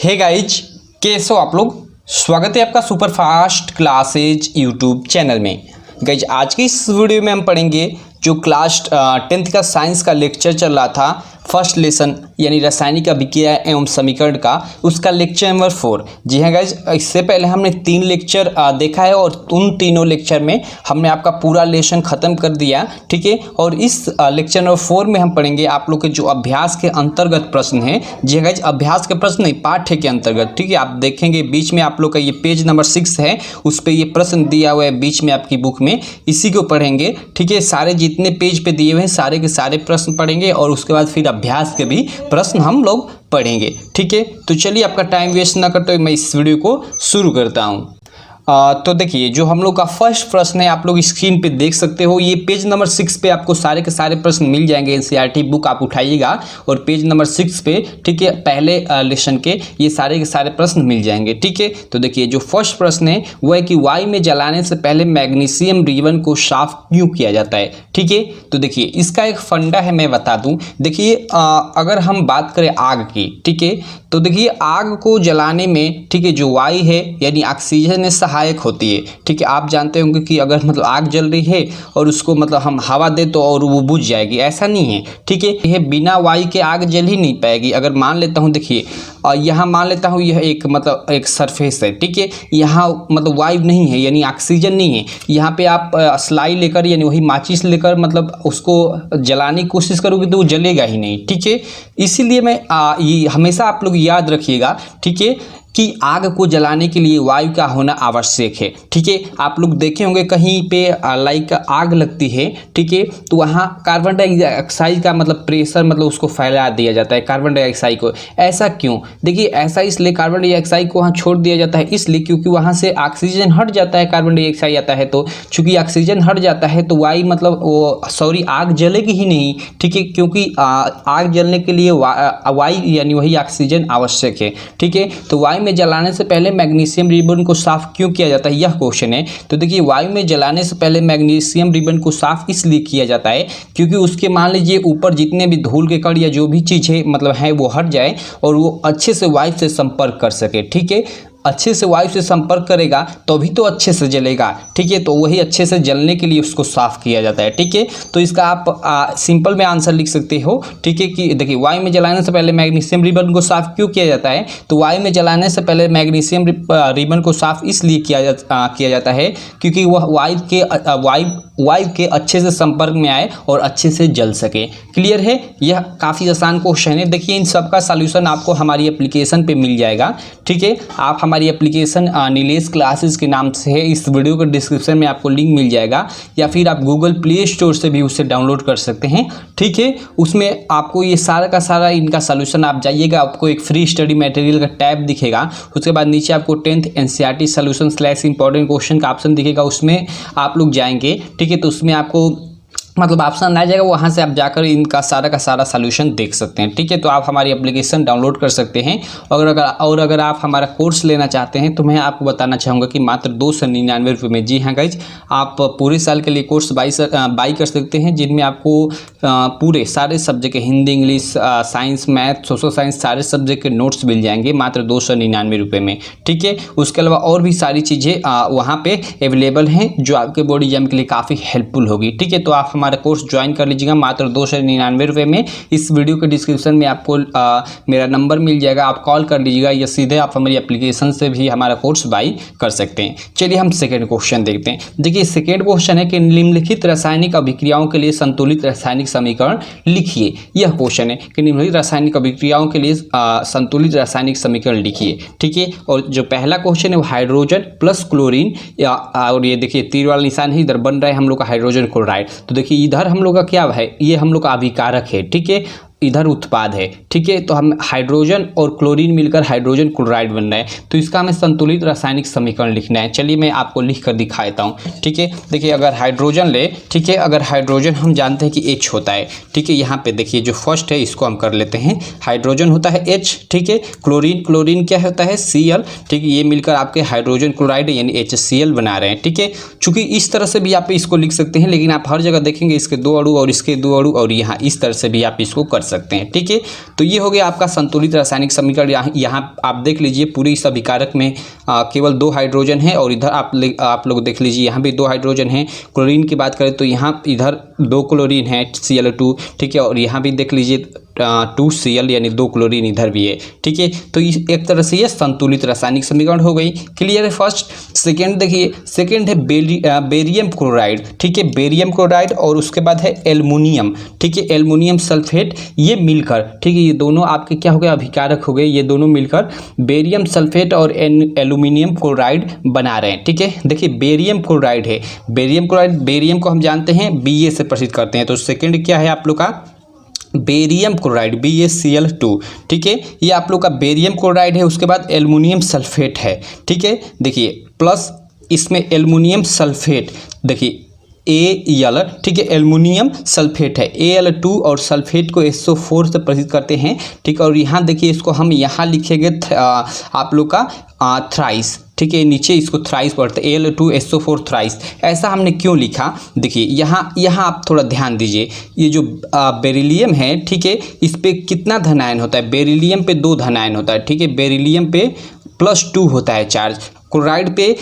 Hey guys, कैसे हो आप लोग। स्वागत है आपका super fast classes YouTube channel में। गाइज आज की इस वीडियो में हम पढ़ेंगे जो क्लास 10th का साइंस का लेक्चर चल रहा था, फर्स्ट लेसन यानी रासायनिक अभिक्रिया एवं समीकरण का, उसका लेक्चर नंबर 4। जी हाँ गाइज, इससे पहले हमने 3 लेक्चर देखा है और उन तीनों लेक्चर में हमने आपका पूरा लेसन ख़त्म कर दिया, ठीक है। और इस लेक्चर नंबर 4 में हम पढ़ेंगे आप लोग के जो अभ्यास के अंतर्गत प्रश्न हैं। जी हाँ गाइज, अभ्यास के प्रश्न नहीं, पाठ्य के अंतर्गत, ठीक है। आप देखेंगे बीच में आप लोग का ये पेज नंबर 6 है, उस पर ये प्रश्न दिया हुआ है बीच में आपकी बुक में, इसी को पढ़ेंगे, ठीक है। सारे जितने पेज पे दिए हुए हैं सारे के सारे प्रश्न पढ़ेंगे और उसके बाद फिर अभ्यास के भी प्रश्न हम लोग पढ़ेंगे, ठीक है। तो चलिए आपका टाइम वेस्ट ना करते हुए मैं इस वीडियो को शुरू करता हूँ। तो देखिए जो हम लोग का फर्स्ट प्रश्न है, आप लोग स्क्रीन पे देख सकते हो, ये पेज नंबर 6 पे आपको सारे के सारे प्रश्न मिल जाएंगे। एनसीईआरटी बुक आप उठाइएगा और पेज नंबर 6 पे, ठीक है, पहले लेसन के ये सारे के सारे प्रश्न मिल जाएंगे, ठीक है। तो देखिए जो फर्स्ट प्रश्न है वो है कि वायु में जलाने से पहले मैग्नीशियम रिबन को साफ क्यों किया जाता है, ठीक है। तो देखिए इसका एक फंडा है, मैं बता दूं। देखिए अगर हम बात करें आग की, ठीक है, तो देखिए आग को जलाने में, ठीक है, जो वायु है यानी ऑक्सीजन सहायक होती है, ठीक है। आप जानते होंगे कि अगर मतलब आग जल रही है और उसको मतलब हम हवा दे तो और वो बुझ जाएगी, ऐसा नहीं है, ठीक है। यह बिना वायु के आग जल ही नहीं पाएगी। अगर मान लेता हूँ, देखिए यहाँ मान लेता हूँ यह एक मतलब एक सरफेस है, ठीक है, यहाँ मतलब वायु नहीं है यानी ऑक्सीजन नहीं है। यहाँ पे आप स्लाई लेकर यानी वही माचिस लेकर मतलब उसको जलाने की कोशिश करोगे तो वो जलेगा ही नहीं, ठीक है। इसीलिए मैं ये हमेशा आप लोग याद रखिएगा, ठीक है, कि आग को जलाने के लिए वायु का होना आवश्यक है, ठीक है। आप लोग देखे होंगे कहीं पे लाइक आग लगती है, ठीक है, तो वहाँ कार्बन डाइऑक्साइड का मतलब प्रेशर मतलब उसको फैला दिया जाता है, कार्बन डाइऑक्साइड को। ऐसा क्यों? देखिए ऐसा इसलिए कार्बन डाइऑक्साइड को वहाँ छोड़ दिया जाता है, इसलिए क्योंकि वहाँ से ऑक्सीजन हट जाता है, कार्बन डाइऑक्साइड आता है तो चूंकि ऑक्सीजन हट जाता है तो वायु मतलब वो आग जलेगी ही नहीं, ठीक है, क्योंकि आग जलने के लिए वायु यानी वही ऑक्सीजन आवश्यक है, ठीक है। तो वायु में जलाने से पहले मैग्नीशियम रिबन को साफ क्यों किया जाता है, यह क्वेश्चन है। तो देखिए वायु में जलाने से पहले मैग्नीशियम रिबन को साफ इसलिए किया जाता है क्योंकि उसके मान लीजिए ऊपर जितने भी धूल के कण या जो भी चीज़ है मतलब है वो हट जाए और वो अच्छे से वायु से संपर्क कर सके, ठीक है। अच्छे से वायु से संपर्क करेगा तभी तो अच्छे से जलेगा, ठीक है। तो वही अच्छे से जलने के लिए उसको साफ किया जाता है, ठीक है। तो इसका आप सिंपल में आंसर लिख सकते हो, ठीक है, कि देखिए वायु में जलाने से पहले मैग्नीशियम रिबन को साफ क्यों किया जाता है। तो वायु में जलाने से पहले मैग्नीशियम रिबन को साफ इसलिए किया जाता है क्योंकि वह वायु के अच्छे से संपर्क में आए और अच्छे से जल सके। क्लियर है? यह काफ़ी आसान क्वेश्चन है। देखिए इन सब का सॉल्यूशन आपको हमारी एप्लीकेशन पे मिल जाएगा, ठीक है। आप हमारी एप्लीकेशन नीलेश क्लासेस के नाम से है, इस वीडियो के डिस्क्रिप्शन में आपको लिंक मिल जाएगा या फिर आप गूगल प्ले स्टोर से भी उसे डाउनलोड कर सकते हैं, ठीक है। उसमें आपको ये सारा का सारा इनका सॉल्यूशन, आप जाइएगा आपको एक फ्री स्टडी मटेरियल का टैब दिखेगा, उसके बाद नीचे आपको 10th NCERT solution / important question का ऑप्शन दिखेगा, उसमें आप लोग जाएंगे, ठीक है। तो उसमें आपको मतलब ऑप्शन आ जाएगा, वहाँ से आप जाकर इनका सारा का सारा सॉल्यूशन देख सकते हैं, ठीक है। तो आप हमारी एप्लीकेशन डाउनलोड कर सकते हैं। अगर आप हमारा कोर्स लेना चाहते हैं तो मैं आपको बताना चाहूँगा कि मात्र 299 रुपये में, जी हाँ गाइज, आप पूरे साल के लिए कोर्स बाई कर सकते हैं, जिनमें आपको पूरे सारे सब्जेक्ट के Hindi, English, science, math, social science सारे सब्जेक्ट के नोट्स मिल जाएंगे मात्र 299 रुपये में, ठीक है। उसके अलावा और भी सारी चीज़ें वहाँ पर अवेलेबल हैं जो आपके बोर्ड एग्जाम के लिए काफ़ी हेल्पफुल होगी, ठीक है। तो आप हमारा कोर्स ज्वाइन कर लीजिएगा मात्र 299 रुपये में। इस वीडियो के डिस्क्रिप्शन में आपको मेरा नंबर मिल जाएगा, आप कॉल कर लीजिएगा या सीधे आप हमारी एप्लीकेशन से भी हमारा कोर्स बाई कर सकते हैं। चलिए हम सेकेंड क्वेश्चन देखते हैं। देखिए सेकेंड क्वेश्चन है कि निम्नलिखित रासायनिक अभिक्रियाओं के लिए संतुलित रासायनिक समीकरण लिखिए। यह क्वेश्चन है कि निम्नलिखित रासायनिक अभिक्रियाओं के लिए संतुलित रासायनिक समीकरण लिखिए, ठीक है। और जो पहला क्वेश्चन है वो हाइड्रोजन प्लस क्लोरीन, और ये देखिए तीर वाला निशान है, इधर बन रहा है हम लोग का हाइड्रोजन क्लोराइड। तो देखिए इधर हम लोग का क्या है, ये हम लोग का अभिकारक है, ठीक है, इधर उत्पाद है, ठीक है। तो हम हाइड्रोजन और क्लोरीन मिलकर हाइड्रोजन क्लोराइड बन रहा है, तो इसका हमें संतुलित रासायनिक समीकरण लिखना है। चलिए मैं आपको लिख कर दिखा देता हूँ, ठीक है। देखिए अगर हाइड्रोजन ले, ठीक है, अगर हाइड्रोजन हम जानते हैं कि H होता है, ठीक है। यहाँ पे देखिए जो फर्स्ट है इसको हम कर लेते हैं, हाइड्रोजन होता है H, ठीक है। क्लोरीन क्या होता है Cl, ठीक है। ये मिलकर आपके हाइड्रोजन क्लोराइड यानी HCl बना रहे हैं, ठीक है। चूंकि इस तरह से भी आप इसको लिख सकते हैं, लेकिन आप हर जगह देखेंगे इसके 2 अणु और इसके 2 अणु और यहाँ इस तरह से भी आप इसको कर सकते हैं। ठीक है, तो ये हो गया आपका संतुलित रासायनिक समीकरण। यहाँ आप देख लीजिए पूरे इस अभिकारक में केवल 2 हाइड्रोजन है और इधर आप लोग देख लीजिए यहाँ भी 2 हाइड्रोजन है। क्लोरीन की बात करें तो यहाँ इधर 2 क्लोरीन है Cl2, ठीक है, और यहाँ भी देख लीजिए 2Cl यानी 2 क्लोरीन इधर भी है। ठीक है, तो एक तरह से ये संतुलित रासायनिक समीकरण हो गई। क्लियर है फर्स्ट। सेकेंड देखिए, सेकेंड है बेरियम क्लोराइड। ठीक है, बेरियम क्लोराइड और उसके बाद है एल्युमिनियम। ठीक है, एल्युमिनियम सल्फेट, ये मिलकर, ठीक है, ये दोनों आपके क्या हो गए, अभिकारक हो गए। ये दोनों मिलकर बेरियम सल्फेट और एल्युमिनियम क्लोराइड बना रहे हैं। ठीक है, देखिए बेरियम क्लोराइड है, बेरियम क्लोराइड, बेरियम को हम जानते हैं Ba से प्रसिद्ध करते हैं। तो सेकेंड क्या है आप लोग का, बेरियम क्लोराइड BaCl2। ठीक है, ये आप लोग का बेरियम क्लोराइड है। उसके बाद एल्युमिनियम सल्फेट है। ठीक है, देखिए प्लस इसमें एल्युमिनियम सल्फेट, देखिए Al, ठीक है, एल्युमिनियम सल्फेट है Al2 और सल्फेट को SO4 से प्रसिद्ध करते हैं। ठीक है, और यहाँ देखिए इसको हम यहाँ लिखेंगे आप लोग का थ्राइस। ठीक है, नीचे इसको थ्राइस पढ़ते हैं, Al2SO4 थ्राइस। ऐसा हमने क्यों लिखा, देखिए यहाँ आप थोड़ा ध्यान दीजिए। ये जो बेरिलियम है, ठीक है, इस पे कितना धनायन होता है, बेरिलियम पे 2 धनायन होता है। ठीक है, बेरिलियम पे +2 होता है चार्ज, क्लोराइड पे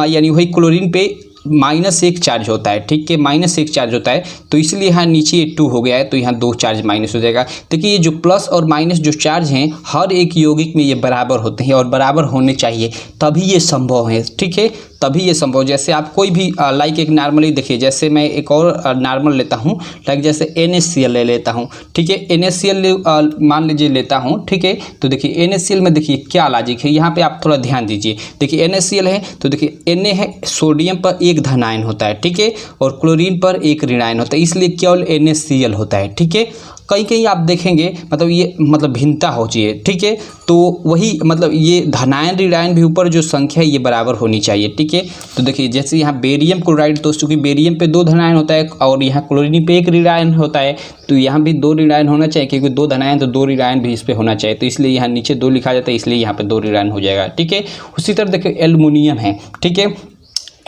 यानी वही क्लोरीन पे -1 चार्ज होता है। ठीक है, -1 चार्ज होता है, तो इसलिए यहाँ नीचे ये 2 हो गया है, तो यहाँ 2 चार्ज माइनस हो जाएगा। देखिए ये जो प्लस और माइनस जो चार्ज हैं हर एक यौगिक में ये बराबर होते हैं और बराबर होने चाहिए, तभी ये संभव है। ठीक है, तभी ये संभव। जैसे आप कोई भी लाइक एक नॉर्मली देखिए, जैसे मैं एक और नॉर्मल लेता हूँ, लाइक जैसे NaCl ले लेता हूँ। ठीक है, NaCl मान लीजिए लेता हूँ। ठीक है, तो देखिए NaCl में देखिए क्या लॉजिक है, यहाँ पे आप थोड़ा ध्यान दीजिए। देखिए NaCl है तो देखिए Na है, सोडियम पर 1 धनायन होता है। ठीक है, और क्लोरीन पर 1 ऋणायन होता है, इसलिए केवल NaCl होता है। ठीक है, कहीं कहीं आप देखेंगे मतलब ये भिन्नता हो चाहिए। ठीक है, तो वही मतलब ये धनायन ऋणायन भी ऊपर जो संख्या है ये बराबर होनी चाहिए। ठीक है, तो देखिए जैसे यहाँ बेरियम क्लोराइड, तो चूँकि बेरियम पे 2 धनायन होता है और यहाँ क्लोरीन पे 1 ऋणायन होता है, तो यहाँ भी 2 ऋणायन होना चाहिए, क्योंकि 2 धनायन तो 2 ऋणायन भी इस पर होना चाहिए, तो इसलिए यहाँ नीचे 2 लिखा जाता है, इसलिए यहाँ पे 2 ऋणायन हो जाएगा। ठीक है, उसी तरह देखिए एल्युमिनियम है। ठीक है,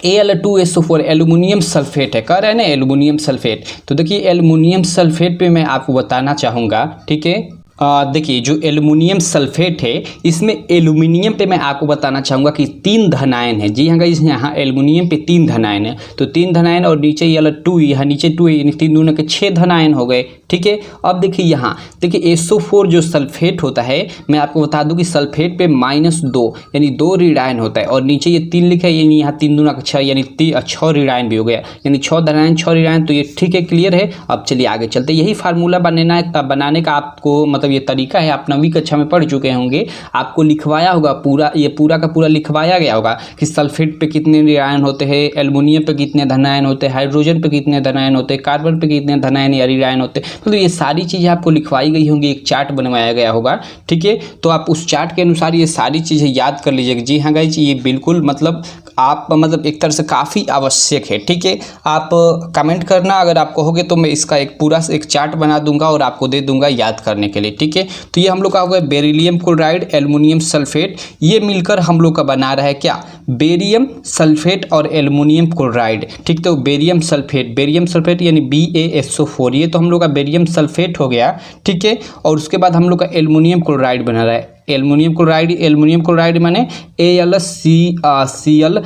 Al2SO4 एल्युमिनियम सल्फेट है, कह रहे हैं ना एल्युमिनियम सल्फेट। तो देखिए एल्युमिनियम सल्फेट पे मैं आपको बताना चाहूँगा। ठीक है, देखिए जो एल्युमिनियम सल्फेट है इसमें एल्युमिनियम पे मैं आपको बताना चाहूँगा कि 3 धनायन है। जी हाँ गाइस, यहाँ एल्युमिनियम पे 3 धनायन है, तो 3 धनायन और नीचे ये वाला 2, यहाँ नीचे 2 है, यानी 3 दूनी के 6 धनायन हो गए। ठीक है, अब देखिए यहाँ देखिए SO4 जो सल्फेट होता है, मैं आपको बता दूं कि सल्फेट पे -2 यानी 2 ऋणायन होता है, और नीचे ये 3 लिखा है, यानी यहाँ 3 दूना 6 यानी 6 ऋणायन भी हो गया, यानी 6 धनायन 6 ऋणायन। तो ये ठीक है, क्लियर है। अब चलिए आगे चलते, यही फार्मूला बनाने का आपको मतलब ये तरीका है, आप 9वीं कक्षा में पढ़ चुके होंगे, आपको लिखवाया होगा पूरा, ये पूरा का पूरा लिखवाया गया होगा कि सल्फेट पे कितने ऋणायन होते हैं, एल्युमिनियम पे कितने धनायन होते हैं, हाइड्रोजन पे कितने धनायन होते हैं, कार्बन पे कितने धनायन या ऋणायन होते हैं। तो ये सारी चीज़ें आपको लिखवाई गई होंगी, एक चार्ट बनवाया गया होगा। ठीक है, तो आप उस चार्ट के अनुसार ये सारी चीज़ें याद कर लीजिएगा। जी हाँ गाइस, ये बिल्कुल मतलब आप मतलब एक तरह से काफ़ी आवश्यक है। ठीक है, आप कमेंट करना अगर आप कहोगे तो मैं इसका एक पूरा एक चार्ट बना दूंगा और आपको दे दूंगा याद करने के लिए। ठीक है, तो ये हम लोग का हो गया बेरिलियम क्लोराइड, एल्युमिनियम सल्फेट, ये मिलकर हम लोग का बना रहा है क्या, बेरियम सल्फेट और एल्युमिनियम क्लोराइड। ठीक, तो बेरियम सल्फेट यानी BaSO4, ये तो हम लोग का बेरियम सल्फेट हो गया। ठीक है, और उसके बाद हम लोग का एल्युमिनियम क्लोराइड बना रहा है, एल्युमिनियम क्लोराइड माने AlCl।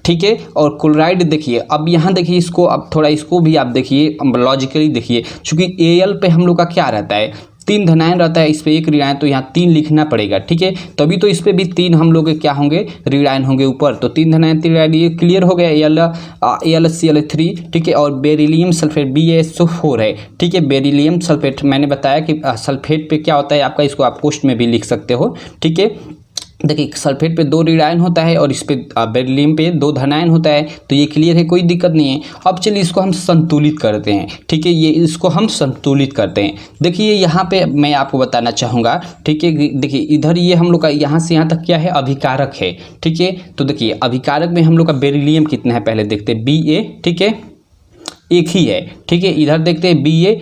ठीक है, और क्लोराइड देखिए, अब यहाँ देखिए इसको, अब थोड़ा इसको भी आप देखिए लॉजिकली देखिए, चूँकि Al पे हम लोग का क्या रहता है, 3 धनायन रहता है, इस पर 1 ऋणायन, तो यहाँ 3 लिखना पड़ेगा। ठीक है, तभी तो इस पर भी 3 हम लोग के क्या होंगे, ऋणायन होंगे ऊपर, तो 3 धनायन 3 ऋणायन, ये क्लियर हो गया AlCl3। ठीक है, और बेरिलियम सल्फेट BaSO4 है। ठीक है, बेरिलियम सल्फेट मैंने बताया कि सल्फेट पे क्या होता है आपका, इसको आप पोस्ट में भी लिख सकते हो। ठीक है, देखिए सल्फेट पे 2 ऋणायन होता है और इस पे बेरिलियम पे 2 धनायन होता है, तो ये क्लियर है, कोई दिक्कत नहीं है। अब चलिए इसको हम संतुलित करते हैं। ठीक है, ये इसको हम संतुलित करते हैं। देखिए यहाँ पे मैं आपको बताना चाहूँगा। ठीक है, देखिए इधर ये हम लोग का यहाँ से यहाँ तक क्या है, अभिकारक है। ठीक है, तो देखिए अभिकारक में हम लोग का बेरिलियम कितना है पहले देखते हैं, Ba। ठीक है, 1 ही है। ठीक है, इधर देखते हैं Ba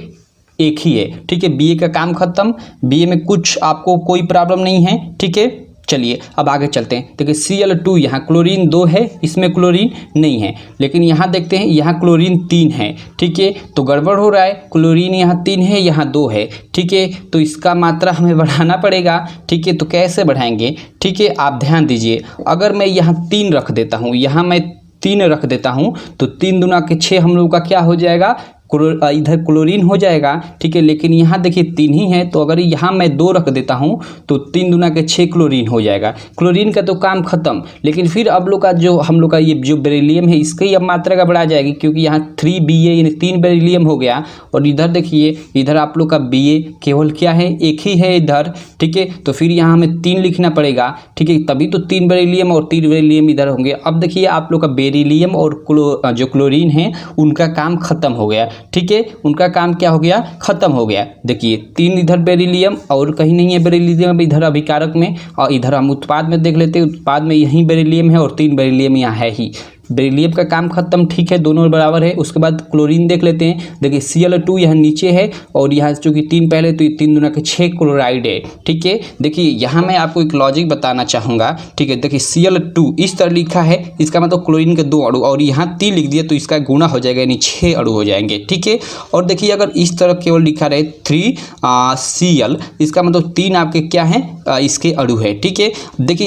1 ही है। ठीक है, Ba का काम खत्म, Ba में कुछ आपको कोई प्रॉब्लम नहीं है। ठीक है, चलिए अब आगे चलते हैं। देखिए Cl2 यहाँ क्लोरीन 2 है, इसमें क्लोरीन नहीं है, लेकिन यहाँ देखते हैं यहाँ क्लोरीन 3 है। ठीक है, तो गड़बड़ हो रहा है, क्लोरीन यहाँ 3 है यहाँ 2 है। ठीक है, तो इसका मात्रा हमें बढ़ाना पड़ेगा। ठीक है, तो कैसे बढ़ाएंगे? ठीक है, आप ध्यान दीजिए, अगर मैं यहाँ 3 रख देता हूँ, यहाँ मैं 3 रख देता हूँ तो 3 दूना के 6 हम लोग का क्या हो जाएगा, इधर क्लोरीन हो जाएगा। ठीक है, लेकिन यहाँ देखिए 3 ही है, तो अगर यहाँ मैं 2 रख देता हूँ तो 3 दूना के 6 क्लोरीन हो जाएगा। क्लोरीन का तो काम खत्म, लेकिन फिर अब लोग का जो हम लोग का ये जो बेरिलियम है इसकी अब मात्रा का बढ़ा जाएगी, क्योंकि यहाँ 3 Ba यानी 3 बेरिलियम हो गया। और इधर देखिए, इधर आप लोग का Ba केवल क्या है, एक ही है इधर। ठीक है, तो फिर यहाँ हमें 3 लिखना पड़ेगा। ठीक है, तभी तो 3 बेरिलियम और 3 बेरिलियम इधर होंगे। अब देखिए आप लोग का बेरिलियम और जो क्लोरीन है उनका काम खत्म हो गया। ठीक है, उनका काम क्या हो गया, खत्म हो गया। देखिए 3 इधर बेरिलियम और कहीं नहीं है बेरिलियम इधर अभिकारक में, और इधर हम उत्पाद में देख लेते हैं, उत्पाद में यही बेरिलियम है और 3 बेरिलियम यहाँ है ही। बेरिलियम का काम खत्म। ठीक है, दोनों बराबर है। उसके बाद क्लोरीन देख लेते हैं। देखिए Cl2 यहाँ नीचे है और यहाँ चूँकि 3 पहले, तो ये 3 दूना के 6 क्लोराइड है। ठीक है, देखिए यहाँ मैं आपको एक लॉजिक बताना चाहूँगा। ठीक है, देखिए Cl2 इस तरह लिखा है, इसका मतलब क्लोरीन के 2 अणु, और यहाँ 3 लिख दिया तो इसका गुणा हो जाएगा, यानी 6 अणु हो जाएंगे। ठीक है, और देखिए अगर इस तरह केवल लिखा रहे 3Cl, इसका मतलब 3 आपके क्या है, इसके अणु है। ठीक है, देखिए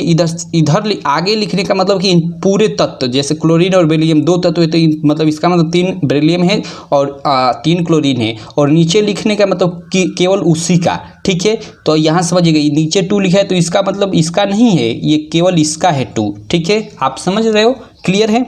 इधर आगे लिखने का मतलब कि पूरे तत्व, जैसे क्लोरीन और बेरिलियम 2 तत्व है, तो मतलब इसका मतलब 3 बेरिलियम है और 3 क्लोरीन है, और नीचे लिखने का मतलब कि केवल उसी का। ठीक है, तो यहाँ समझिएगा, नीचे 2 लिखा है तो इसका मतलब इसका नहीं है, ये केवल इसका है 2। ठीक है, आप समझ रहे हो, क्लियर है?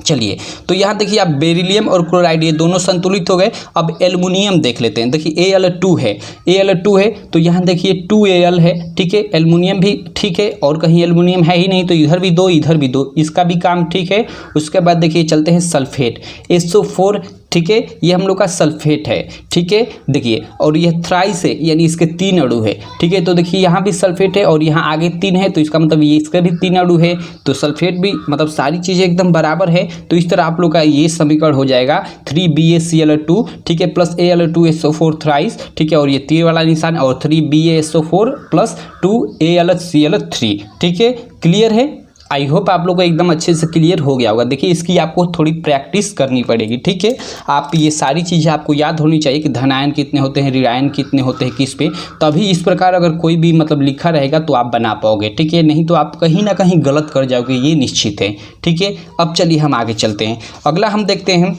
चलिए, तो यहाँ देखिए आप बेरिलियम और क्लोराइड ये दोनों संतुलित हो गए। अब एल्युमिनियम देख लेते हैं। देखिए Al2 है, Al2 है तो यहाँ देखिए 2Al है। ठीक है, एल्युमिनियम भी ठीक है, और कहीं एल्युमिनियम है ही नहीं, तो इधर भी 2 इधर भी 2, इसका भी काम ठीक है। उसके बाद देखिए चलते हैं सल्फेट, SO4। ठीक है, ये हम लोग का सल्फेट है। ठीक है, देखिए, और यह थ्राइस है, यानी इसके 3 अणु है। ठीक है, तो देखिए यहाँ भी सल्फेट है और यहाँ आगे 3 है, तो इसका मतलब ये इसके भी 3 अणु है, तो सल्फेट भी, मतलब सारी चीज़ें एकदम बराबर है। तो इस तरह आप लोग का ये समीकरण हो जाएगा 3BaCl2, ठीक है, प्लस Al2SO4 थ्राइस। ठीक है, और ये तीर वाला निशान, और 3BaSO4 प्लस 2AlCl3। ठीक है, क्लियर है? आई होप आप लोग को एकदम अच्छे से क्लियर हो गया होगा। देखिए इसकी आपको थोड़ी प्रैक्टिस करनी पड़ेगी। ठीक है, आप ये सारी चीज़ें आपको याद होनी चाहिए कि धनायन कितने होते हैं, ऋणायन कितने होते हैं किस पे, तभी इस प्रकार अगर कोई भी मतलब लिखा रहेगा तो आप बना पाओगे। ठीक है, नहीं तो आप कहीं ना कहीं गलत कर जाओगे, ये निश्चित है। ठीक है, अब चलिए हम आगे चलते हैं। अगला हम देखते हैं,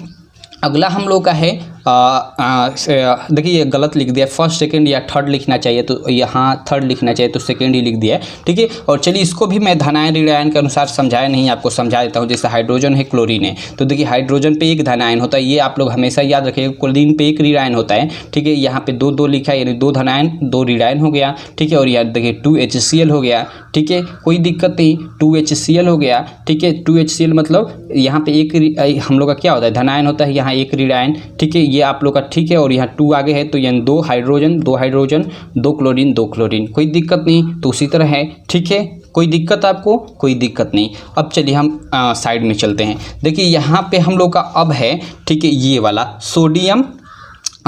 अगला हम लोग का है देखिए ये गलत लिख दिया, फर्स्ट सेकंड या थर्ड लिखना चाहिए, तो यहाँ थर्ड लिखना चाहिए, तो सेकंड ही लिख दिया है। ठीक है, और चलिए इसको भी मैं धनायन ऋणायन के अनुसार समझाया नहीं, आपको समझा देता हूँ। जैसे हाइड्रोजन है, क्लोरीन है, तो देखिए हाइड्रोजन पे 1 धनायन होता है, ये आप लोग हमेशा याद रखिएगा। क्लोरीन पे 1 ऋणायन होता है। ठीक है, यहाँ पे 2 लिखा है, यानी 2 धनायन 2 ऋणायन हो गया। ठीक है, और यहाँ देखिए 2HCl हो गया। ठीक है, कोई दिक्कत नहीं, 2HCl हो गया। ठीक है, 2HCl मतलब यहाँ पे 1 हम लोग का क्या होता है, धनायन होता है, यहाँ 1 ऋणायन। ठीक है, ये आप लोग का ठीक है, और यहाँ 2 आगे है, तो यानी 2 हाइड्रोजन 2 क्लोरीन 2 क्लोरीन, कोई दिक्कत नहीं, तो उसी तरह है। ठीक है, कोई दिक्कत आपको, कोई दिक्कत नहीं। अब चलिए हम साइड में चलते हैं। देखिए यहाँ पे हम लोग का अब है, ठीक है, ये वाला सोडियम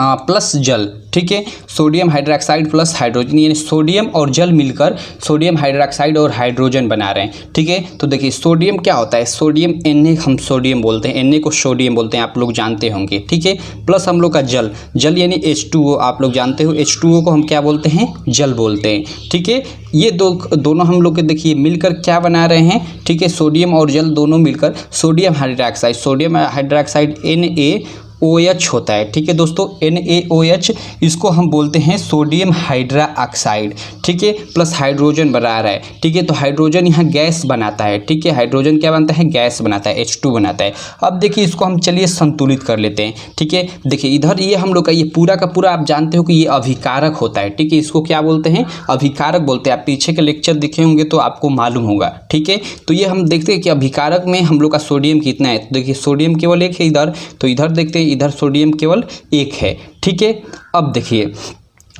प्लस जल। ठीक है, सोडियम हाइड्रोक्साइड प्लस हाइड्रोजन, यानी सोडियम और जल मिलकर सोडियम हाइड्रोक्साइड और हाइड्रोजन बना रहे हैं। ठीक है, तो देखिए सोडियम क्या होता है, सोडियम Na हम सोडियम बोलते हैं, Na को सोडियम बोलते हैं, आप लोग जानते होंगे। ठीक है, प्लस हम लोग का जल, जल यानी H2O, आप लोग जानते हो, H2O को हम क्या बोलते हैं, जल बोलते हैं। ठीक है, ये दोनों हम लोग के देखिए मिलकर क्या बना रहे हैं। ठीक है, सोडियम और जल दोनों मिलकर sodium hydroxide, sodium hydroxide NaOH होता है। ठीक है दोस्तों, NaOH, इसको हम बोलते हैं सोडियम हाइड्रा ऑक्साइड। ठीक है, प्लस हाइड्रोजन बना रहा है। ठीक है, तो हाइड्रोजन यहाँ गैस बनाता है। ठीक है, हाइड्रोजन क्या बनता है, गैस बनाता है, H2 बनाता है। अब देखिए इसको हम चलिए संतुलित कर लेते हैं। ठीक है, देखिए इधर ये हम लोग का ये पूरा का पूरा आप जानते हो कि ये अभिकारक होता है। ठीक है, इसको क्या बोलते हैं, अभिकारक बोलते हैं। आप पीछे के लेक्चर देखे होंगे तो आपको मालूम होगा। ठीक है, तो ये हम देखते हैं कि अभिकारक में हम लोग का सोडियम कितना है। तो देखिए सोडियम केवल 1 है इधर, तो इधर देखते हैं, इधर सोडियम केवल 1 है। ठीक है, अब देखिए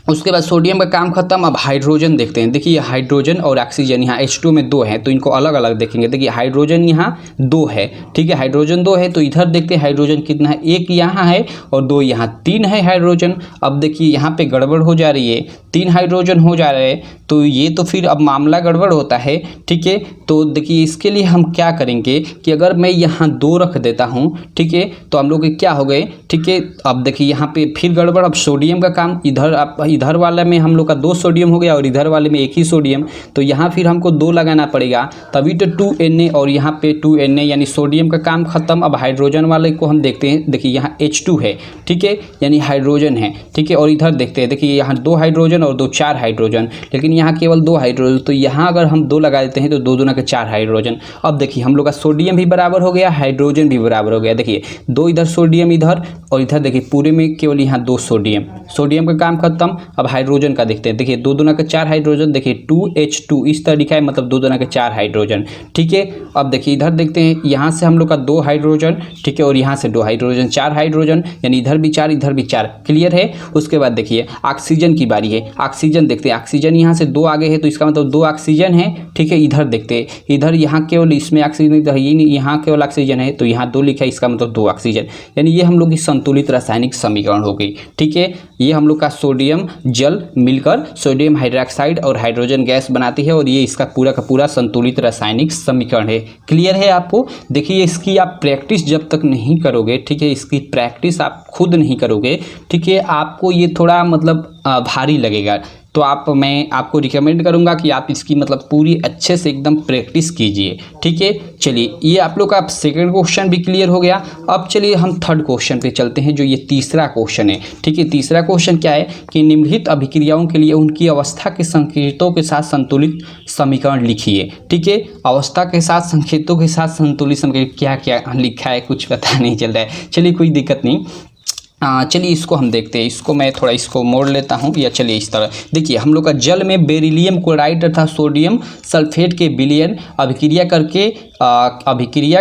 उसके बाद सोडियम का काम खत्म। अब हाइड्रोजन देखते हैं। देखिए हाइड्रोजन और ऑक्सीजन यहाँ H2 में 2 है, तो इनको अलग अलग देखेंगे। देखिए हाइड्रोजन यहाँ 2 है, ठीक है, हाइड्रोजन 2 है, तो इधर देखते हैं हाइड्रोजन कितना है, 1 यहाँ है और 2 यहाँ, 3 है हाइड्रोजन। अब देखिए यहाँ पे गड़बड़ हो जा रही है, 3 हाइड्रोजन हो जा रहे हैं, तो ये तो फिर अब मामला गड़बड़ होता है, ठीक है। तो देखिए इसके लिए हम क्या करेंगे कि अगर मैं यहाँ 2 रख देता हूँ, ठीक है, तो हम लोग क्या हो गए, ठीक है। अब देखिए यहाँ पे फिर गड़बड़। अब सोडियम का काम इधर वाला में हम लोग का 2 सोडियम हो गया और इधर वाले में 1 ही सोडियम, तो यहाँ फिर हमको 2 लगाना पड़ेगा, तभी तो 2Na और यहाँ पे 2Na, यानी सोडियम का काम खत्म। अब हाइड्रोजन वाले को हम देखते हैं। देखिए यहाँ H2 है, ठीक है, यानी हाइड्रोजन है, ठीक है, और इधर देखते हैं। देखिए यहाँ 2 हाइड्रोजन और 2 4 हाइड्रोजन, लेकिन यहाँ केवल 2 हाइड्रोजन, तो यहाँ अगर हम 2 लगा देते हैं तो 2 दूना के 4 हाइड्रोजन। अब देखिए हम लोग का सोडियम भी बराबर हो गया, हाइड्रोजन भी बराबर हो गया। देखिए 2 इधर सोडियम इधर, और इधर देखिए पूरे में केवल यहाँ 2 सोडियम, सोडियम का काम खत्म। अब हाइड्रोजन का देखते हैं। देखिए 2 दूना के 4 हाइड्रोजन, देखिए 2H2 इस तरह लिखा है, मतलब 2 दूना के 4 हाइड्रोजन, ठीक है। अब देखिए इधर देखते हैं, यहाँ से हम लोग का 2 हाइड्रोजन, ठीक है, और यहाँ से 2 हाइड्रोजन, 4 हाइड्रोजन, यानी इधर भी 4 इधर भी 4, क्लियर है। उसके बाद देखिए ऑक्सीजन की बारी है। ऑक्सीजन देखते हैं। ऑक्सीजन यहाँ से 2 आगे है, तो इसका मतलब 2 ऑक्सीजन है, ठीक है। इधर देखते हैं, इधर यहाँ केवल इसमें ऑक्सीजन है ही नहीं, यहाँ केवल ऑक्सीजन है, तो यहाँ 2 लिखा है, इसका मतलब 2 ऑक्सीजन, यानी ये हम लोग की संतुलित रासायनिक समीकरण हो गई, ठीक है। ये हम लोग का सोडियम जल मिलकर सोडियम हाइड्रोक्साइड और हाइड्रोजन गैस बनाती है, और ये इसका पूरा का पूरा संतुलित रासायनिक समीकरण है। क्लियर है आपको। देखिए इसकी आप प्रैक्टिस जब तक नहीं करोगे, ठीक है, इसकी प्रैक्टिस आप खुद नहीं करोगे, ठीक है, आपको ये थोड़ा मतलब भारी लगेगा। तो मैं आपको रिकमेंड करूंगा कि आप इसकी मतलब पूरी अच्छे से एकदम प्रैक्टिस कीजिए, ठीक है। चलिए ये आप लोग का सेकंड क्वेश्चन भी क्लियर हो गया। अब चलिए हम थर्ड क्वेश्चन पे चलते हैं, जो ये तीसरा क्वेश्चन है, ठीक है। तीसरा क्वेश्चन क्या है कि निम्नलिखित अभिक्रियाओं के लिए उनकी अवस्था के संकेतों के साथ संतुलित समीकरण लिखिए, ठीक है। अवस्था के साथ संकेतों के साथ संतुलित समीकरण क्या क्या लिखा है कुछ पता नहीं चल रहा है। चलिए कोई दिक्कत नहीं, चलिए इसको हम देखते हैं। इसको मैं थोड़ा इसको मोड़ लेता हूँ, या चलिए इस तरह देखिए। हम लोग का जल में बेरिलियम क्लोराइड तथा सोडियम सल्फेट के विलयन अभिक्रिया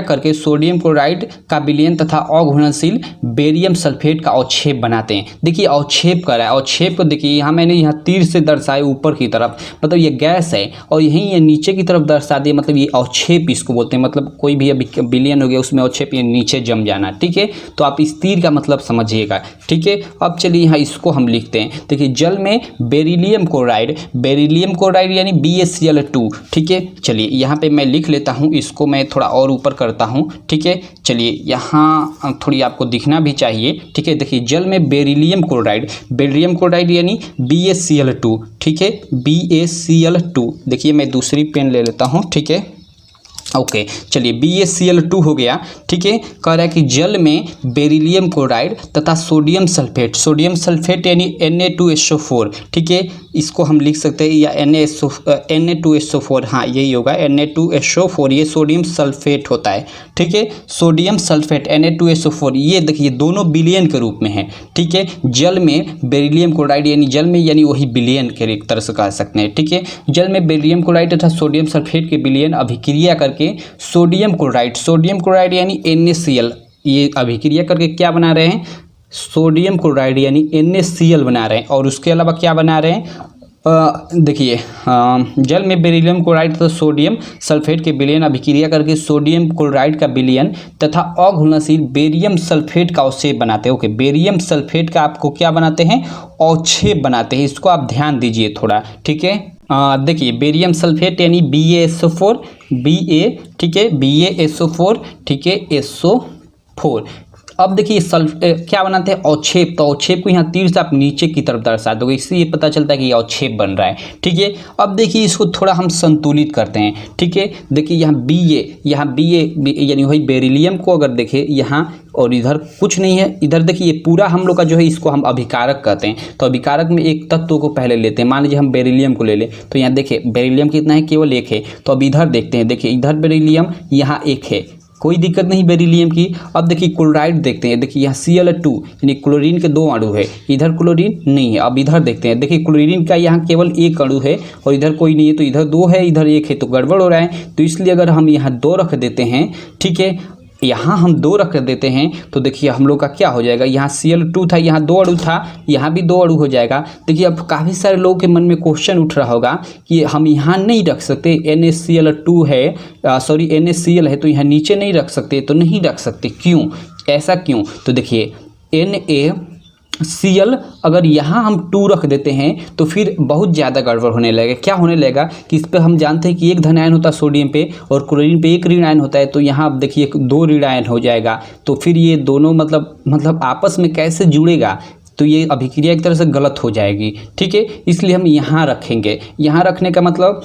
करके सोडियम क्लोराइड का विलयन तथा अघुलनशील बेरियम सल्फेट का अवक्षेप बनाते हैं। देखिए अवक्षेप कर रहा है। अवक्षेप को देखिए यहाँ मैंने यहाँ तीर से दर्शाया ऊपर की तरफ, मतलब ये गैस है, और यहीं ये नीचे की तरफ दर्शा दिया, मतलब ये अवक्षेप इसको बोलते हैं। मतलब कोई भी अभी विलयन हो गया उसमें अवक्षेप, ये नीचे जम जाना, ठीक है। तो आप इस तीर का मतलब समझिएगा, ठीक है। अब चलिए यहाँ इसको हम लिखते हैं। देखिए जल में बेरिलियम क्लोराइड यानी BaCl2, ठीक है। चलिए यहाँ पे मैं लिख लेता हूँ, इसको मैं थोड़ा और ऊपर करता हूँ, ठीक है। चलिए यहाँ थोड़ी आपको दिखना भी चाहिए, ठीक है। देखिए जल में बेरिलियम क्लोराइड यानी BaCl2, ठीक है, BaCl2। देखिए मैं दूसरी पेन ले लेता हूँ, ठीक है, ओके। चलिए BaCl2 हो गया, ठीक है। कह रहा है कि जल में बेरिलियम क्लोराइड तथा सोडियम सल्फेट यानी Na2SO4, ठीक है, इसको हम लिख सकते हैं, या Na2SO4, हाँ यही होगा Na2SO4, ये सोडियम सल्फेट होता है, ठीक है। सोडियम सल्फेट Na2SO4, ये देखिए दोनों विलयन के रूप में है, ठीक है। जल में बेरिलियम क्लोराइड यानी जल में यानी वही विलयन के एक तरह से कह सकते हैं, ठीक है। जल में बेरिलियम क्लोराइड तथा सोडियम सल्फेट के विलयन अभिक्रिया करके सोडियम क्लोराइड यानी NaCl, ये अभिक्रिया करके क्या बना रहे हैं, सोडियम क्लोराइड यानी NaCl बना रहे हैं। और उसके अलावा क्या बना रहे हैं, देखिए जल में बेरिलियम क्लोराइड तथा सोडियम सल्फेट के विलयन अभिक्रिया करके सोडियम क्लोराइड का विलयन तथा अघुलनशील बेरियम सल्फेट का अवक्षेप बनाते हैं। ओके, बेरियम सल्फेट का आपको क्या बनाते हैं, अवक्षेप बनाते हैं। इसको आप ध्यान दीजिए थोड़ा, ठीक है। देखिए बेरियम सल्फेट यानी BaSO4, ठीक है, BaSO4, ठीक है, SO4। अब देखिए क्या बनाते हैं, अवक्षेप। तो अवक्षेप को यहाँ तीर से आप नीचे की तरफ दर्शा दोगे, इससे ये पता चलता है कि ये अवक्षेप बन रहा है, ठीक है। अब देखिए इसको थोड़ा हम संतुलित करते हैं, ठीक है। देखिए यहाँ Ba यानी वही बेरिलियम को अगर देखें यहाँ, और इधर कुछ नहीं है, इधर देखिए ये पूरा हम लोग का जो है इसको हम अभिकारक कहते हैं। तो अभिकारक में एक तत्व को पहले लेते हैं। मान लीजिए हम बेरिलियम को ले लें, तो यहाँ देखिए बेरिलियम कितना है, केवल 1 है। तो अब इधर देखते हैं, देखिए इधर बेरिलियम, यहाँ 1 है, कोई दिक्कत नहीं बेरिलियम की। अब देखिए क्लोराइड देखते हैं, देखिए यहाँ Cl2 यानी क्लोरीन के 2 अणु है, इधर क्लोरीन नहीं है। अब इधर देखते हैं, देखिए क्लोरीन का यहाँ केवल 1 अणु है और इधर कोई नहीं है, तो इधर 2 है इधर 1 है, तो गड़बड़ हो रहा है। तो इसलिए अगर हम यहाँ 2 रख देते हैं, ठीक है, यहाँ हम 2 रख देते हैं तो देखिए हम लोग का क्या हो जाएगा, यहाँ Cl2 था, यहाँ 2 अणु था, यहाँ भी 2 अणु हो जाएगा। देखिए अब काफ़ी सारे लोगों के मन में क्वेश्चन उठ रहा होगा कि हम यहाँ नहीं रख सकते, NaCl2 है, सॉरी NaCl है तो यहाँ नीचे नहीं रख सकते, तो नहीं रख सकते, क्यों, ऐसा क्यों? तो देखिए NaCl अगर यहाँ हम 2 रख देते हैं तो फिर बहुत ज़्यादा गड़बड़ होने लगेगा। क्या होने लगेगा कि इस पर हम जानते हैं कि एक धन आयन होता है सोडियम पे और क्लोरीन पे एक ऋण आयन होता है, तो यहाँ आप देखिए 2 ऋण आयन हो जाएगा, तो फिर ये दोनों मतलब आपस में कैसे जुड़ेगा, तो ये अभिक्रिया एक तरह से गलत हो जाएगी। ठीक है, इसलिए हम यहाँ रखेंगे। यहाँ रखने का मतलब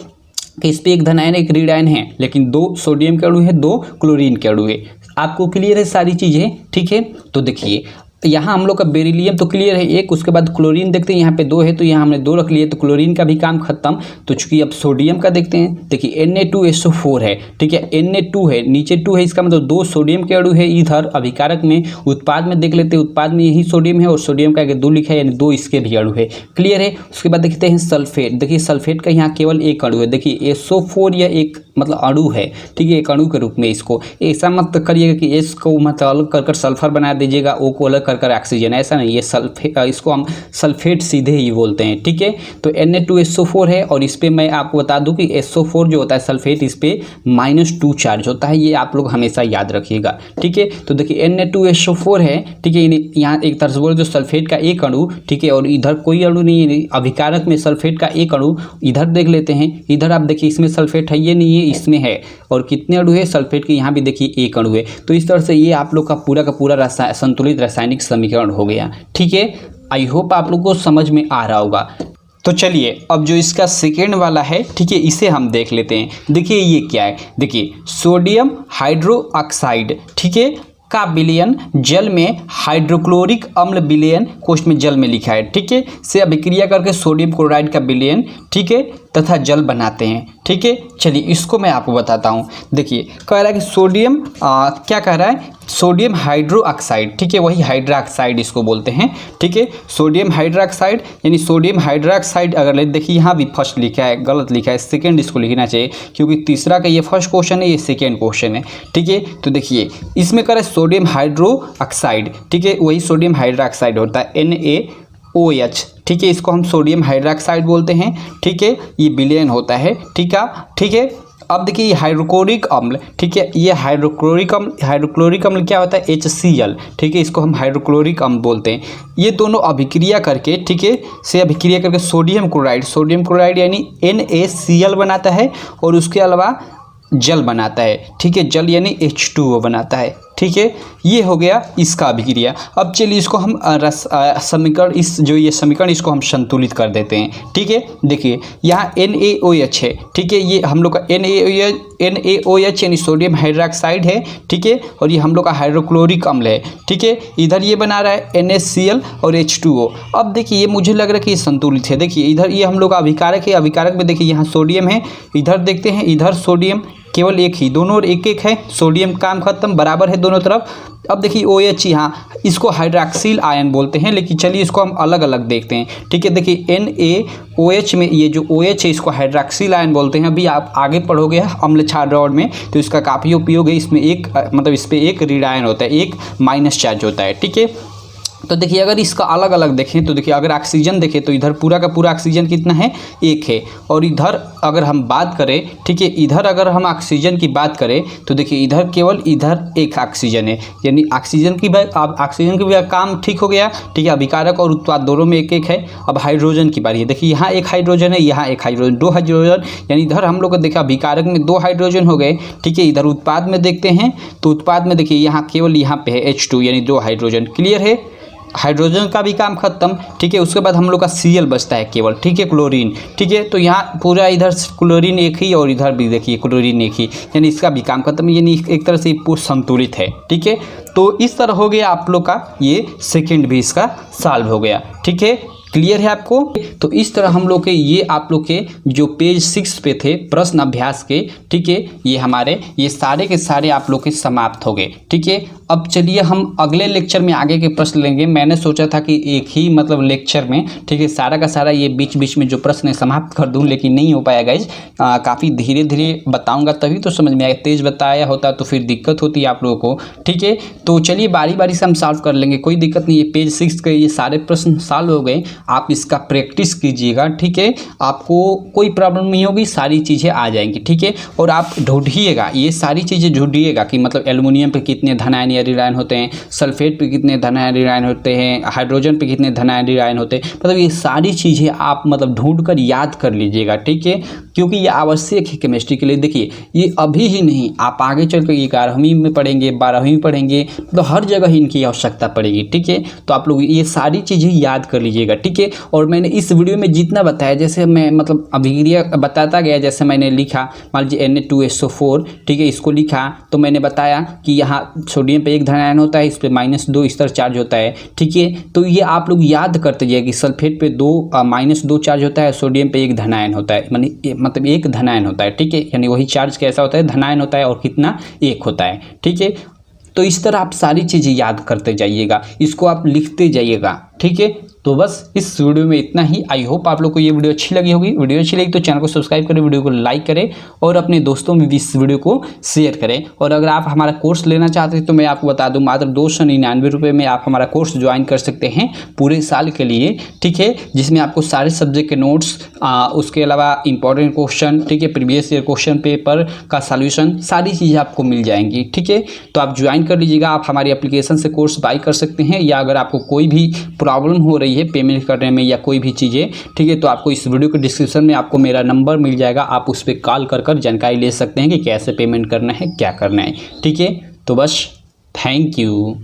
कि इस पर एक धन आयन एक ऋण आयन है, लेकिन 2 सोडियम के अणु है, 2 क्लोरीन के अणु है। आपको क्लियर है सारी चीज़ें? ठीक है, तो देखिए यहाँ हम लोग का बेरिलियम तो क्लियर है 1, उसके बाद क्लोरीन देखते हैं, यहाँ पे 2 है तो यहाँ हमने 2 रख लिए, तो क्लोरीन का भी काम खत्म। तो चूंकि अब सोडियम का देखते हैं, देखिए Na2SO4 है, ठीक है, Na2 है, नीचे 2 है, इसका मतलब 2 सोडियम के अणु है इधर अभिकारक में। उत्पाद में देख लेते हैं, उत्पाद में यही सोडियम है और सोडियम का आगे 2 लिखा है, यानी 2 इसके भी अणु है। क्लियर है। उसके बाद देखते हैं सल्फेट, देखिए सल्फेट का यहाँ केवल एक अणु है, देखिए SO4 या एक मतलब अणु है, ठीक है, एक अणु के रूप में। इसको ऐसा मत करिएगा कि एस को मतलब अलग कर कर सल्फर बना दीजिएगा, ओ को अलग कर कर ऑक्सीजन, ऐसा नहीं, ये सल्फेट, इसको हम सल्फेट सीधे ही बोलते हैं। ठीक है, तो Na2SO4 है और इस पे मैं आपको बता दूं कि SO4 जो होता है सल्फेट, इस पे -2 चार्ज होता है, ये आप लोग हमेशा याद रखिएगा। ठीक है, तो देखिए Na2SO4 है, ठीक है, यहाँ एक तरह से बोल जो सल्फेट का एक अणु, ठीक है, और इधर कोई अणु नहीं है, अभिकारक में सल्फेट का एक अणु। इधर देख लेते हैं, इधर आप देखिए इसमें सल्फेट है, ये नहीं है, इसमें है, और कितने अणु है सल्फेट के, यहाँ भी देखिए एक अणु है। तो इस तरह से ये आप लोग का पूरा संतुलित रासायनिक समीकरण हो गया। ठीक है, आई होप आप लोग को समझ में आ रहा होगा। तो चलिए अब जो इसका सेकेंड वाला है, ठीक है, इसे हम देख लेते हैं। देखिए ये क्या है, देखिए सोडियम हाइड्रोक्साइड, ठीक है, का विलयन जल में हाइड्रोक्लोरिक अम्ल विलयन कोष्ठ में जल में लिखा है, ठीक है, से अभिक्रिया करके सोडियम क्लोराइड का विलयन, ठीक है, तथा जल बनाते हैं। ठीक है, चलिए इसको मैं आपको बताता हूँ। देखिए कह रहा है कि सोडियम क्या कह रहा है, सोडियम हाइड्रोक्साइड, ठीक है, वही हाइड्रोक्साइड इसको बोलते हैं। ठीक है, सोडियम हाइड्रोक्साइड यानी सोडियम हाइड्रोक्साइड अगर ले, देखिए यहाँ भी फर्स्ट लिखा है, गलत लिखा है, सेकेंड इसको लिखना चाहिए, क्योंकि तीसरा का ये फर्स्ट क्वेश्चन है, ये सेकेंड क्वेश्चन है। ठीक है, तो देखिए इसमें कह रहा है सोडियम हाइड्रोक्साइड, ठीक है, वही सोडियम हाइड्रोक्साइड होता है NaOH, ठीक है, इसको हम सोडियम हाइड्रोक्साइड बोलते हैं। ठीक है, ये विलयन होता है। ठीक है, ठीक है, अब देखिए ये हाइड्रोक्लोरिक अम्ल, ठीक है, ये हाइड्रोक्लोरिक अम्ल क्या होता है HCl, ठीक है, इसको हम हाइड्रोक्लोरिक अम्ल बोलते हैं। ये दोनों अभिक्रिया करके, ठीक है, से अभिक्रिया करके सोडियम क्लोराइड यानी NaCl बनाता है और उसके अलावा जल बनाता है। ठीक है, जल यानी H2O बनाता है। ठीक है, ये हो गया इसका अभिक्रिया। अब चलिए इसको हम समीकरण, इस जो ये समीकरण, इसको हम संतुलित कर देते हैं। ठीक है, देखिए यहाँ NaOH है, ठीक है, ये हम लोग का NaOH यानी सोडियम हाइड्रोक्साइड है। ठीक है, और ये हम लोग का हाइड्रोक्लोरिक अम्ल है। ठीक है, इधर ये बना रहा है NaCl और H2O। अब देखिए ये मुझे लग रहा है कि ये संतुलित है। देखिए इधर ये हम लोग का अभिकारक है, अभिकारक में देखिए यहाँ सोडियम है, इधर देखते हैं इधर सोडियम, केवल एक ही, दोनों और एक एक है, सोडियम काम खत्म, बराबर है दोनों तरफ। अब देखिए OH, यहाँ इसको हाइड्रॉक्सिल आयन बोलते हैं, लेकिन चलिए इसको हम अलग अलग देखते हैं। ठीक है, देखिए NaOH में ये जो OH है इसको हाइड्रॉक्सिल आयन बोलते हैं। अभी आप आगे पढ़ोगे अम्ल क्षार रॉड में तो इसका काफ़ी उपयोग है। इसमें एक मतलब इस पर एक ऋण आयन होता है, एक माइनस चार्ज होता है। ठीक है, तो देखिए अगर इसका अलग अलग देखें तो देखिए अगर ऑक्सीजन देखें तो इधर पूरा का पूरा ऑक्सीजन कितना है, एक है, और इधर अगर हम बात करें, ठीक है, इधर अगर हम ऑक्सीजन की बात करें तो देखिए इधर केवल इधर एक ऑक्सीजन है, यानी ऑक्सीजन की भी काम ठीक हो गया। ठीक है, अभिकारक और उत्पाद दोनों में एक एक है। अब हाइड्रोजन की बारी है, देखिए यहाँ एक हाइड्रोजन है, यहाँ एक हाइड्रोजन, 2 हाइड्रोजन, यानी इधर हम लोग को देखा अभिकारक में 2 हाइड्रोजन हो गए। ठीक है, इधर उत्पाद में देखते हैं तो उत्पाद में देखिए यहाँ केवल यहाँ पे है H2 यानी 2 हाइड्रोजन। क्लियर है, हाइड्रोजन का भी काम खत्म। ठीक है, उसके बाद हम लोग का Cl बचता है केवल। ठीक है, क्लोरीन। ठीक है, तो यहाँ पूरा इधर क्लोरीन एक ही और इधर भी देखिए क्लोरीन एक ही, यानी इसका भी काम खत्म, यानी एक तरह से पूरा संतुलित है। ठीक है, तो इस तरह हो गया आप लोग का ये सेकंड भी इसका सॉल्व हो गया। ठीक है, क्लियर है आपको। तो इस तरह हम लोग के ये आप लोग के जो पेज 6 पे थे प्रश्न अभ्यास के, ठीक है, ये हमारे ये सारे के सारे आप लोग के समाप्त हो गए। ठीक है, अब चलिए हम अगले लेक्चर में आगे के प्रश्न लेंगे। मैंने सोचा था कि एक ही मतलब लेक्चर में, ठीक है, सारा का सारा ये बीच बीच में जो प्रश्न है समाप्त कर दूं, लेकिन नहीं हो पाया गाइज। काफ़ी धीरे धीरे बताऊंगा तभी तो समझ में आएगा। तेज बताया होता तो फिर दिक्कत होती आप लोगों को। ठीक है, तो चलिए बारी बारी से हम सॉल्व कर लेंगे, कोई दिक्कत नहीं है। पेज 6 के ये सारे प्रश्न सॉल्व हो गए, आप इसका प्रैक्टिस कीजिएगा। ठीक है, आपको कोई प्रॉब्लम नहीं होगी, सारी चीज़ें आ जाएंगी। ठीक है, और आप ढूंढिएगा, ये सारी चीज़ें ढूंढिएगा कि मतलब एल्युमिनियम पे कितने धनायन या ऋणायन होते हैं, सल्फेट पे कितने धनायन ऋणायन होते हैं, हाइड्रोजन पे कितने धनायन ऋणायन होते हैं। मतलब ये सारी चीज़ें आप मतलब ढूंढ कर याद कर लीजिएगा। ठीक है, क्योंकि ये आवश्यक है केमिस्ट्री के लिए। देखिए ये अभी ही नहीं, आप आगे चल कर 11वीं में पढ़ेंगे, 12वीं में पढ़ेंगे, मतलब हर जगह ही इनकी आवश्यकता पड़ेगी। ठीक है, तो आप लोग ये सारी चीज़ें याद कर लीजिएगा। ठीक है, और मैंने इस वीडियो में जितना बताया, जैसे मैं मतलब अभिक्रिया बताता गया, जैसे मैंने लिखा मान लीजिए Na2SO4, ठीक है, इसको लिखा तो मैंने बताया कि यहाँ सोडियम पे 1 धनायन होता है, इस पर -2 इस तरह चार्ज होता है। ठीक है, तो ये आप लोग याद करते जाइए कि सल्फेट पे -2 चार्ज होता है, सोडियम पे 1 धनायन होता है, मतलब 1 धनायन होता है। ठीक है, यानी वही चार्ज कैसा होता है, धनायन होता है, और कितना 1 होता है। ठीक है, तो इस तरह आप सारी चीज़ें याद करते जाइएगा, इसको आप लिखते जाइएगा। ठीक है, तो बस इस वीडियो में इतना ही। आई होप आप लोग को ये वीडियो अच्छी लगी होगी। वीडियो अच्छी लगी तो चैनल को सब्सक्राइब करें, वीडियो को लाइक करें और अपने दोस्तों में भी इस वीडियो को शेयर करें। और अगर आप हमारा कोर्स लेना चाहते हैं तो मैं आपको बता दूं, मात्र 299 रुपये में आप हमारा कोर्स ज्वाइन कर सकते हैं पूरे साल के लिए। ठीक है, जिसमें आपको सारे सब्जेक्ट के नोट्स, उसके अलावा इंपॉर्टेंट क्वेश्चन, ठीक है, प्रीवियस ईयर क्वेश्चन पेपर का सॉल्यूशन, सारी चीज़ें आपको मिल जाएंगी। ठीक है, तो आप ज्वाइन कर लीजिएगा। आप हमारी एप्लीकेशन से कोर्स बाई कर सकते हैं, या अगर आपको कोई भी प्रॉब्लम हो रही है पेमेंट करने में या कोई भी चीज़ें, ठीक है, तो आपको इस वीडियो के डिस्क्रिप्शन में आपको मेरा नंबर मिल जाएगा, आप उस पर कॉल कर जानकारी ले सकते हैं कि कैसे पेमेंट करना है, क्या करना है। ठीक है, तो बस थैंक यू।